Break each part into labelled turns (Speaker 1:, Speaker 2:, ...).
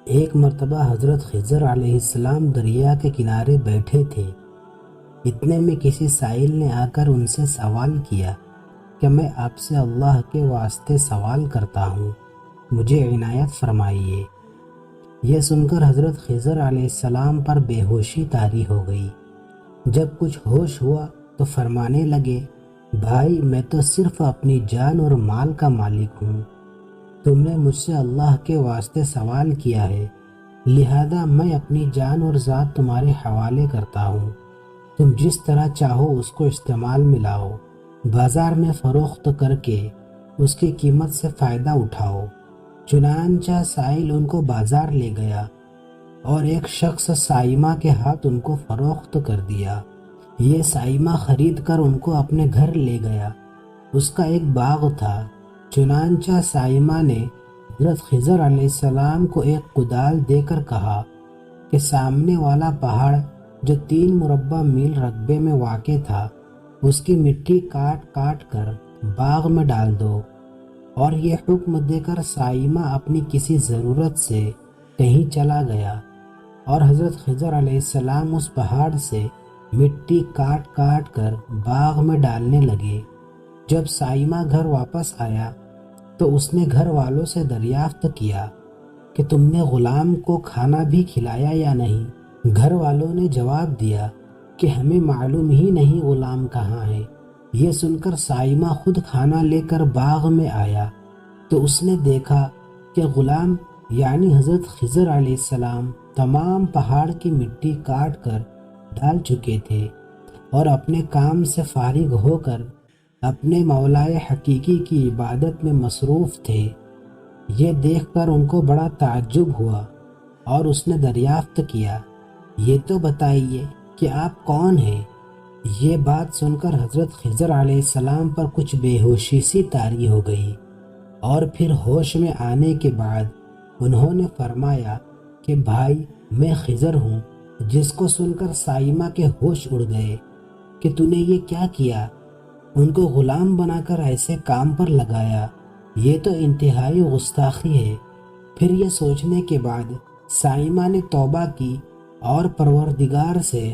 Speaker 1: ایک مرتبہ حضرت خضر علیہ السلام دریا کے کنارے بیٹھے تھے۔ اتنے میں کسی سائل نے آ کر ان سے سوال کیا کہ میں آپ سے اللہ کے واسطے سوال کرتا ہوں، مجھے عنایت فرمائیے۔ یہ سن کر حضرت خضر علیہ السلام پر بے ہوشی طاری ہو گئی۔ جب کچھ ہوش ہوا تو فرمانے لگے، بھائی میں تو صرف اپنی جان اور مال کا مالک ہوں، تم نے مجھ سے اللہ کے واسطے سوال کیا ہے، لہذا میں اپنی جان اور ذات تمہارے حوالے کرتا ہوں، تم جس طرح چاہو اس کو استعمال میں لاؤ، بازار میں فروخت کر کے اس کی قیمت سے فائدہ اٹھاؤ۔ چنانچہ سائل ان کو بازار لے گیا اور ایک شخص سائمہ کے ہاتھ ان کو فروخت کر دیا۔ یہ سائمہ خرید کر ان کو اپنے گھر لے گیا۔ اس کا ایک باغ تھا۔ چنانچہ سائمہ نے حضرت خضر علیہ السلام کو ایک کدال دے کر کہا کہ سامنے والا پہاڑ جو 3 مربع میل رقبے میں واقع تھا، اس کی مٹی کاٹ کاٹ کر باغ میں ڈال دو۔ اور یہ حکم دے کر سائمہ اپنی کسی ضرورت سے کہیں چلا گیا اور حضرت خضر علیہ السلام اس پہاڑ سے مٹی کاٹ کاٹ کر باغ میں ڈالنے لگے۔ جب سائمہ گھر واپس آیا تو اس نے گھر والوں سے دریافت کیا کہ تم نے غلام کو کھانا بھی کھلایا یا نہیں؟ گھر والوں نے جواب دیا کہ ہمیں معلوم ہی نہیں غلام کہاں ہے۔ یہ سن کر سائمہ خود کھانا لے کر باغ میں آیا تو اس نے دیکھا کہ غلام یعنی حضرت خضر علیہ السلام تمام پہاڑ کی مٹی کاٹ کر ڈال چکے تھے اور اپنے کام سے فارغ ہو کر اپنے مولائے حقیقی کی عبادت میں مصروف تھے۔ یہ دیکھ کر ان کو بڑا تعجب ہوا اور اس نے دریافت کیا، یہ تو بتائیے کہ آپ کون ہیں؟ یہ بات سن کر حضرت خضر علیہ السلام پر کچھ بے ہوشی سی طاری ہو گئی، اور پھر ہوش میں آنے کے بعد انہوں نے فرمایا کہ بھائی میں خضر ہوں۔ جس کو سن کر سائمہ کے ہوش اڑ گئے کہ تو نے یہ کیا کیا، ان کو غلام بنا کر ایسے کام پر لگایا، یہ تو انتہائی گستاخی ہے۔ پھر یہ سوچنے کے بعد سائمہ نے توبہ کی اور پروردگار سے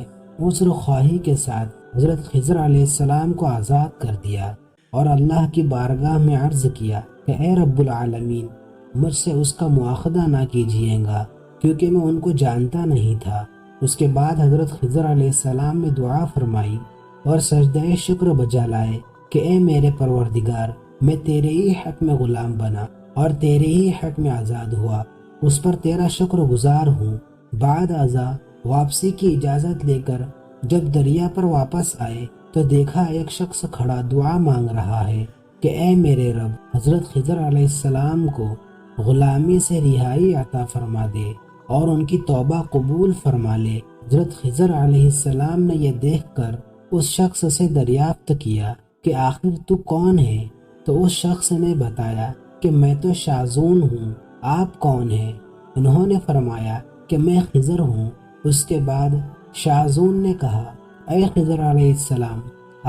Speaker 1: عذر خواہی کے ساتھ حضرت خضر علیہ السلام کو آزاد کر دیا اور اللہ کی بارگاہ میں عرض کیا کہ اے رب العالمین، مجھ سے اس کا مواخذہ نہ کیجیے گا کیونکہ میں ان کو جانتا نہیں تھا۔ اس کے بعد حضرت خضر علیہ السلام نے دعا فرمائی اور سجدہ شکر بجا لائے کہ اے میرے پروردگار، میں تیرے ہی حق میں غلام بنا اور تیرے ہی حق میں آزاد ہوا، اس پر تیرا شکر گزار ہوں۔ بعد ازاں واپسی کی اجازت لے کر جب دریا پر واپس آئے تو دیکھا ایک شخص کھڑا دعا مانگ رہا ہے کہ اے میرے رب، حضرت خضر علیہ السلام کو غلامی سے رہائی عطا فرما دے اور ان کی توبہ قبول فرما لے۔ حضرت خضر علیہ السلام نے یہ دیکھ کر اس شخص سے دریافت کیا کہ آخر تو کون ہے؟ تو اس شخص نے بتایا کہ میں تو شازون ہوں، آپ کون ہیں؟ انہوں نے فرمایا کہ میں خضر ہوں۔ اس کے بعد شازون نے کہا، اے خضر علیہ السلام،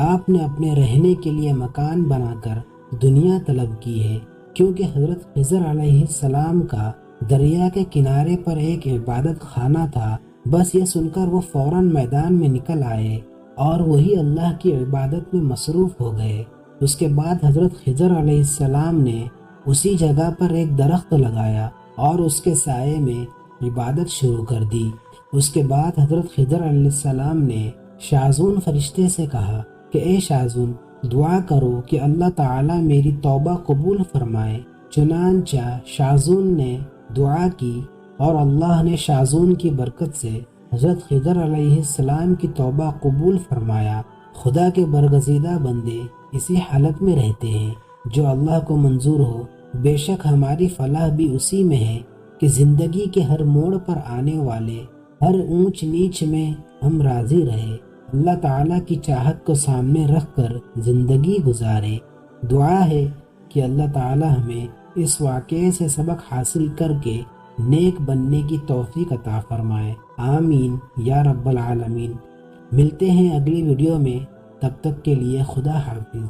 Speaker 1: آپ نے اپنے رہنے کے لیے مکان بنا کر دنیا طلب کی ہے، کیونکہ حضرت خضر علیہ السلام کا دریا کے کنارے پر ایک عبادت خانہ تھا۔ بس یہ سن کر وہ فوراً میدان میں نکل آئے اور وہی اللہ کی عبادت میں مصروف ہو گئے۔ اس کے بعد حضرت خضر علیہ السلام نے اسی جگہ پر ایک درخت لگایا اور اس کے سائے میں عبادت شروع کر دی۔ اس کے بعد حضرت خضر علیہ السلام نے شازون فرشتے سے کہا کہ اے شازون، دعا کرو کہ اللہ تعالیٰ میری توبہ قبول فرمائے۔ چنانچہ شازون نے دعا کی اور اللہ نے شازون کی برکت سے حضرت خضر علیہ السلام کی توبہ قبول فرمایا۔ خدا کے برگزیدہ بندے اسی حالت میں رہتے ہیں جو اللہ کو منظور ہو۔ بے شک ہماری فلاح بھی اسی میں ہے کہ زندگی کے ہر موڑ پر آنے والے ہر اونچ نیچ میں ہم راضی رہے، اللہ تعالیٰ کی چاہت کو سامنے رکھ کر زندگی گزارے۔ دعا ہے کہ اللہ تعالیٰ ہمیں اس واقعے سے سبق حاصل کر کے نیک بننے کی توفیق عطا فرمائے، آمین یا رب العالمین۔ ملتے ہیں اگلی ویڈیو میں، تب تک کے لیے خدا حافظ۔